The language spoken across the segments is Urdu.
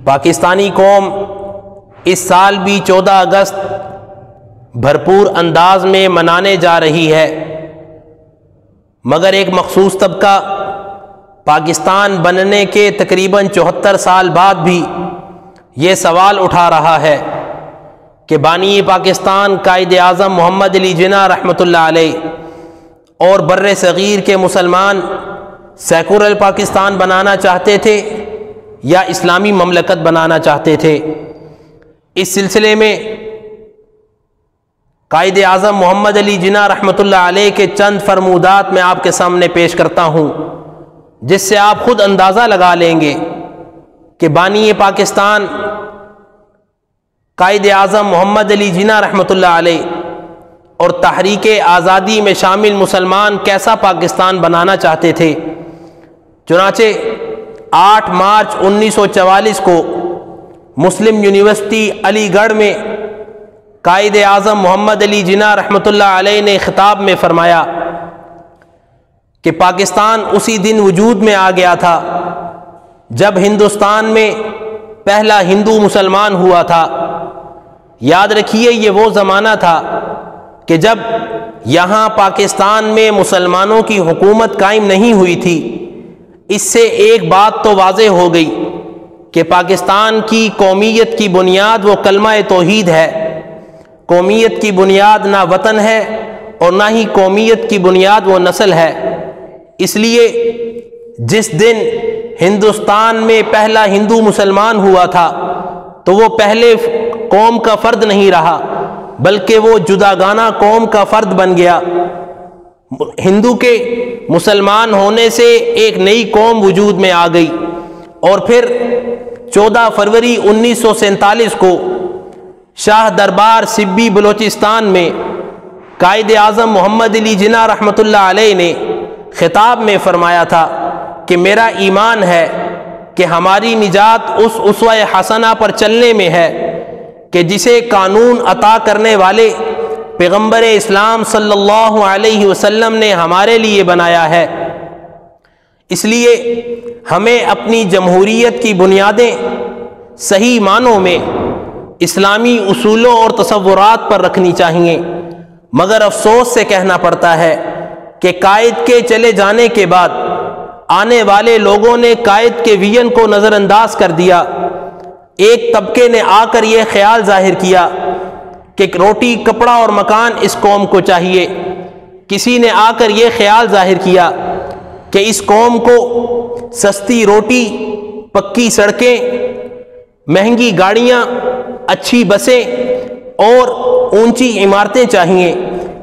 پاکستانی قوم اس سال بھی 14 اگست بھرپور انداز میں منانے جا رہی ہے، مگر ایک مخصوص طبقہ پاکستان بننے کے تقریباً 74 سال بعد بھی یہ سوال اٹھا رہا ہے کہ بانی پاکستان قائد اعظم محمد علی جناح رحمۃ اللہ علیہ اور بر صغیر کے مسلمان سیکولر پاکستان بنانا چاہتے تھے یا اسلامی مملکت بنانا چاہتے تھے۔ اس سلسلے میں قائد اعظم محمد علی جناح رحمۃ اللہ علیہ کے چند فرمودات میں آپ کے سامنے پیش کرتا ہوں، جس سے آپ خود اندازہ لگا لیں گے کہ بانی پاکستان قائد اعظم محمد علی جناح رحمۃ اللہ علیہ اور تحریک آزادی میں شامل مسلمان کیسا پاکستان بنانا چاہتے تھے۔ چنانچہ 8 مارچ 1944 کو مسلم یونیورسٹی علی گڑھ میں قائد اعظم محمد علی جناح رحمۃ اللہ علیہ نے خطاب میں فرمایا کہ پاکستان اسی دن وجود میں آ گیا تھا جب ہندوستان میں پہلا ہندو مسلمان ہوا تھا۔ یاد رکھیے، یہ وہ زمانہ تھا کہ جب یہاں پاکستان میں مسلمانوں کی حکومت قائم نہیں ہوئی تھی۔ اس سے ایک بات تو واضح ہو گئی کہ پاکستان کی قومیت کی بنیاد وہ کلمہ توحید ہے۔ قومیت کی بنیاد نہ وطن ہے اور نہ ہی قومیت کی بنیاد وہ نسل ہے۔ اس لیے جس دن ہندوستان میں پہلا ہندو مسلمان ہوا تھا تو وہ پہلے قوم کا فرد نہیں رہا، بلکہ وہ جداگانہ قوم کا فرد بن گیا۔ ہندو کے مسلمان ہونے سے ایک نئی قوم وجود میں آ گئی، اور پھر 14 فروری 1947 کو شاہ دربار سبی بلوچستان میں قائد اعظم محمد علی جناح رحمۃ اللہ علیہ نے خطاب میں فرمایا تھا کہ میرا ایمان ہے کہ ہماری نجات اس اسوہ حسنہ پر چلنے میں ہے کہ جسے قانون عطا کرنے والے پیغمبر اسلام صلی اللہ علیہ وسلم نے ہمارے لیے بنایا ہے۔ اس لیے ہمیں اپنی جمہوریت کی بنیادیں صحیح معنوں میں اسلامی اصولوں اور تصورات پر رکھنی چاہیے، مگر افسوس سے کہنا پڑتا ہے کہ قائد کے چلے جانے کے بعد آنے والے لوگوں نے قائد کے ویژن کو نظر انداز کر دیا۔ ایک طبقے نے آ کر یہ خیال ظاہر کیا کہ روٹی، کپڑا اور مکان اس قوم کو چاہیے۔ کسی نے آ کر یہ خیال ظاہر کیا کہ اس قوم کو سستی روٹی، پکی سڑکیں، مہنگی گاڑیاں، اچھی بسیں اور اونچی عمارتیں چاہیے۔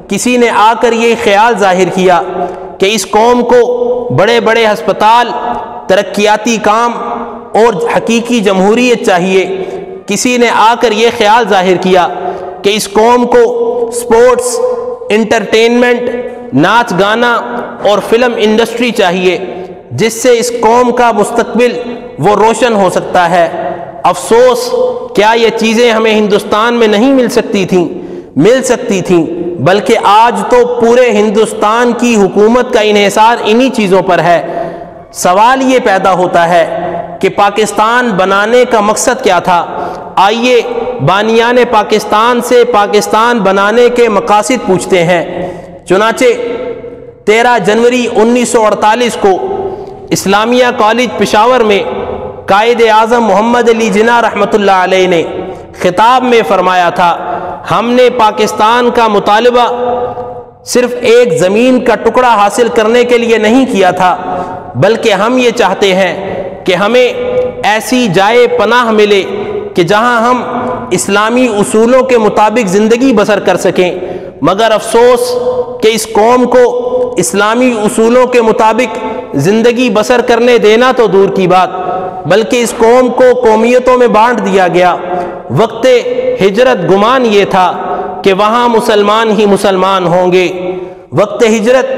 کسی نے آ کر یہ خیال ظاہر کیا کہ اس قوم کو بڑے بڑے ہسپتال، ترقیاتی کام اور حقیقی جمہوریت چاہیے۔ کسی نے آ کر یہ خیال ظاہر کیا کہ اس قوم کو سپورٹس، انٹرٹینمنٹ، ناچ گانا اور فلم انڈسٹری چاہیے، جس سے اس قوم کا مستقبل وہ روشن ہو سکتا ہے۔ افسوس، کیا یہ چیزیں ہمیں ہندوستان میں نہیں مل سکتی تھیں؟ مل سکتی تھیں، بلکہ آج تو پورے ہندوستان کی حکومت کا انحصار انہی چیزوں پر ہے۔ سوال یہ پیدا ہوتا ہے کہ پاکستان بنانے کا مقصد کیا تھا؟ آئیے بانیان پاکستان سے پاکستان بنانے کے مقاصد پوچھتے ہیں۔ چنانچہ 13 جنوری 1948 کو اسلامیہ کالج پشاور میں قائد اعظم محمد علی جناح رحمۃ اللہ علیہ نے خطاب میں فرمایا تھا، ہم نے پاکستان کا مطالبہ صرف ایک زمین کا ٹکڑا حاصل کرنے کے لیے نہیں کیا تھا، بلکہ ہم یہ چاہتے ہیں کہ ہمیں ایسی جائے پناہ ملے کہ جہاں ہم اسلامی اصولوں کے مطابق زندگی بسر کر سکیں۔ مگر افسوس کہ اس قوم کو اسلامی اصولوں کے مطابق زندگی بسر کرنے دینا تو دور کی بات، بلکہ اس قوم کو قومیتوں میں بانٹ دیا گیا۔ وقت ہجرت گمان یہ تھا کہ وہاں مسلمان ہی مسلمان ہوں گے۔ وقت ہجرت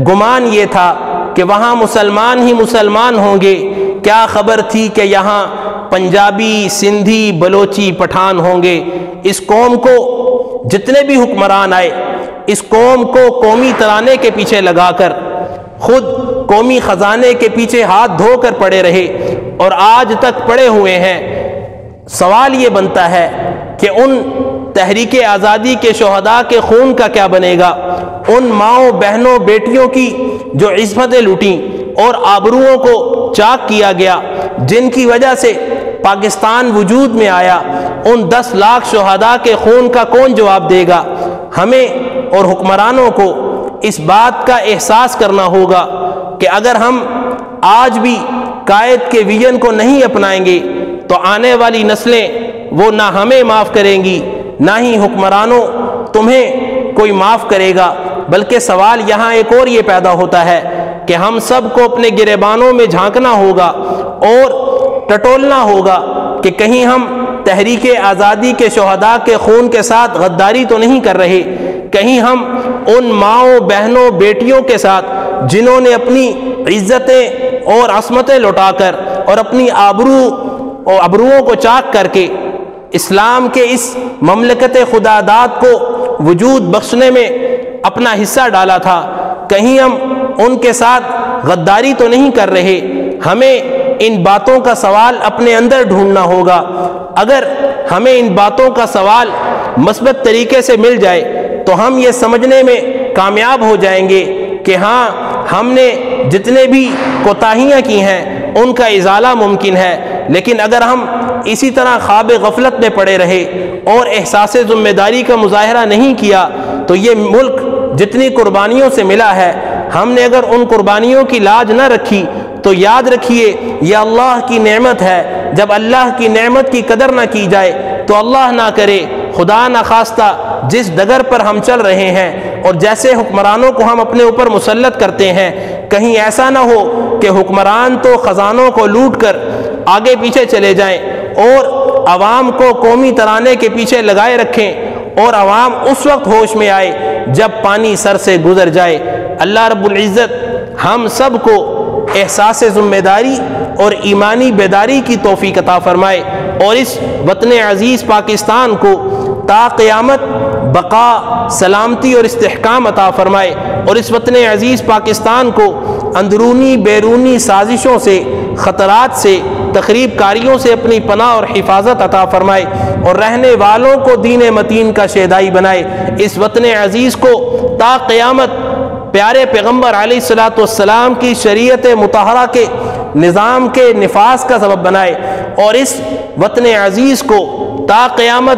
گمان یہ تھا کہ وہاں مسلمان ہی مسلمان ہوں گے۔ کیا خبر تھی کہ یہاں پنجابی، سندھی، بلوچی، پٹھان ہوں گے۔ اس قوم کو جتنے بھی حکمران آئے، اس قوم کو قومی ترانے کے پیچھے لگا کر خود قومی خزانے کے پیچھے ہاتھ دھو کر پڑے رہے اور آج تک پڑے ہوئے ہیں۔ سوال یہ بنتا ہے کہ ان تحریک آزادی کے شہداء کے خون کا کیا بنے گا؟ ان ماؤں بہنوں بیٹیوں کی جو عصمتیں لوٹیں اور آبروؤں کو چاک کیا گیا، جن کی وجہ سے پاکستان وجود میں آیا، ان 10 لاکھ شہداء کے خون کا کون جواب دے گا؟ ہمیں اور حکمرانوں کو اس بات کا احساس کرنا ہوگا کہ اگر ہم آج بھی قائد کے ویژن کو نہیں اپنائیں گے تو آنے والی نسلیں وہ نہ ہمیں معاف کریں گی، نہ ہی حکمرانوں تمہیں کوئی معاف کرے گا۔ بلکہ سوال یہاں ایک اور یہ پیدا ہوتا ہے کہ ہم سب کو اپنے گریبانوں میں جھانکنا ہوگا اور ٹٹولنا ہوگا کہ کہیں ہم تحریک آزادی کے شہداء کے خون کے ساتھ غداری تو نہیں کر رہے، کہیں ہم ان ماؤں بہنوں بیٹیوں کے ساتھ جنہوں نے اپنی عزتیں اور عصمتیں لوٹا کر اور اپنی آبروؤں کو چاک کر کے اسلام کے اس مملکت خدا داد کو وجود بخشنے میں اپنا حصہ ڈالا تھا، کہیں ہم ان کے ساتھ غداری تو نہیں کر رہے۔ ہمیں ان باتوں کا سوال اپنے اندر ڈھونڈنا ہوگا۔ اگر ہمیں ان باتوں کا سوال مثبت طریقے سے مل جائے تو ہم یہ سمجھنے میں کامیاب ہو جائیں گے کہ ہاں، ہم نے جتنے بھی کوتاہیاں کی ہیں ان کا ازالہ ممکن ہے۔ لیکن اگر ہم اسی طرح خواب غفلت میں پڑے رہے اور احساس ذمہ داری کا مظاہرہ نہیں کیا تو یہ ملک جتنی قربانیوں سے ملا ہے، ہم نے اگر ان قربانیوں کی لاج نہ رکھی تو یاد رکھیے یہ اللہ کی نعمت ہے۔ جب اللہ کی نعمت کی قدر نہ کی جائے تو اللہ نہ کرے، خدا نہ خواستہ جس ڈگر پر ہم چل رہے ہیں اور جیسے حکمرانوں کو ہم اپنے اوپر مسلط کرتے ہیں، کہیں ایسا نہ ہو کہ حکمران تو خزانوں کو لوٹ کر آگے پیچھے چلے جائیں اور عوام کو قومی ترانے کے پیچھے لگائے رکھیں اور عوام اس وقت ہوش میں آئے جب پانی سر سے گزر جائے۔ اللہ رب العزت ہم سب کو احساس ذمہ داری اور ایمانی بیداری کی توفیق عطا فرمائے اور اس وطن عزیز پاکستان کو تا قیامت بقا، سلامتی اور استحکام عطا فرمائے اور اس وطن عزیز پاکستان کو اندرونی بیرونی سازشوں سے، خطرات سے، تخریب کاریوں سے اپنی پناہ اور حفاظت عطا فرمائے اور رہنے والوں کو دین متین کا شیدائی بنائے۔ اس وطن عزیز کو تا قیامت پیارے پیغمبر علیہ الصلوۃ والسلام کی شریعت مطہرہ کے نظام کے نفاذ کا سبب بنائے اور اس وطن عزیز کو تا قیامت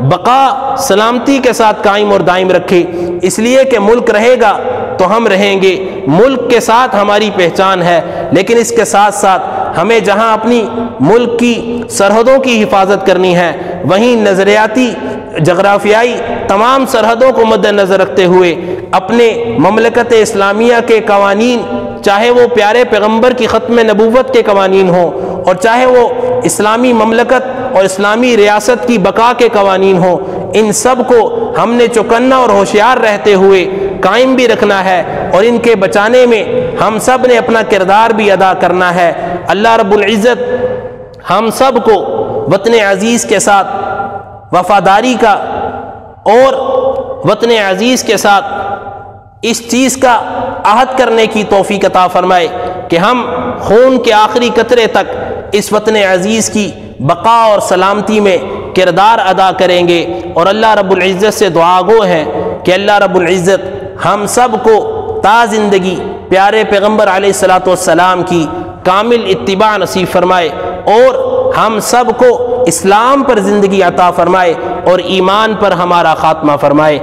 بقا، سلامتی کے ساتھ قائم اور دائم رکھے۔ اس لیے کہ ملک رہے گا تو ہم رہیں گے، ملک کے ساتھ ہماری پہچان ہے، لیکن اس کے ساتھ ساتھ ہمیں جہاں اپنی ملک کی سرحدوں کی حفاظت کرنی ہے وہیں نظریاتی، جغرافیائی تمام سرحدوں کو مد نظر رکھتے ہوئے اپنے مملکت اسلامیہ کے قوانین، چاہے وہ پیارے پیغمبر کی ختم نبوت کے قوانین ہوں اور چاہے وہ اسلامی مملکت اور اسلامی ریاست کی بقا کے قوانین ہوں، ان سب کو ہم نے چوکنا اور ہوشیار رہتے ہوئے قائم بھی رکھنا ہے اور ان کے بچانے میں ہم سب نے اپنا کردار بھی ادا کرنا ہے۔ اللہ رب العزت ہم سب کو وطن عزیز کے ساتھ وفاداری کا اور وطن عزیز کے ساتھ اس چیز کا عہد کرنے کی توفیق عطا فرمائے کہ ہم خون کے آخری قطرے تک اس وطن عزیز کی بقا اور سلامتی میں کردار ادا کریں گے۔ اور اللہ رب العزت سے دعا گو ہیں کہ اللہ رب العزت ہم سب کو تا زندگی پیارے پیغمبر علیہ الصلوۃ والسلام کی کامل اتباع نصیب فرمائے اور ہم سب کو اسلام پر زندگی عطا فرمائے اور ایمان پر ہمارا خاتمہ فرمائے۔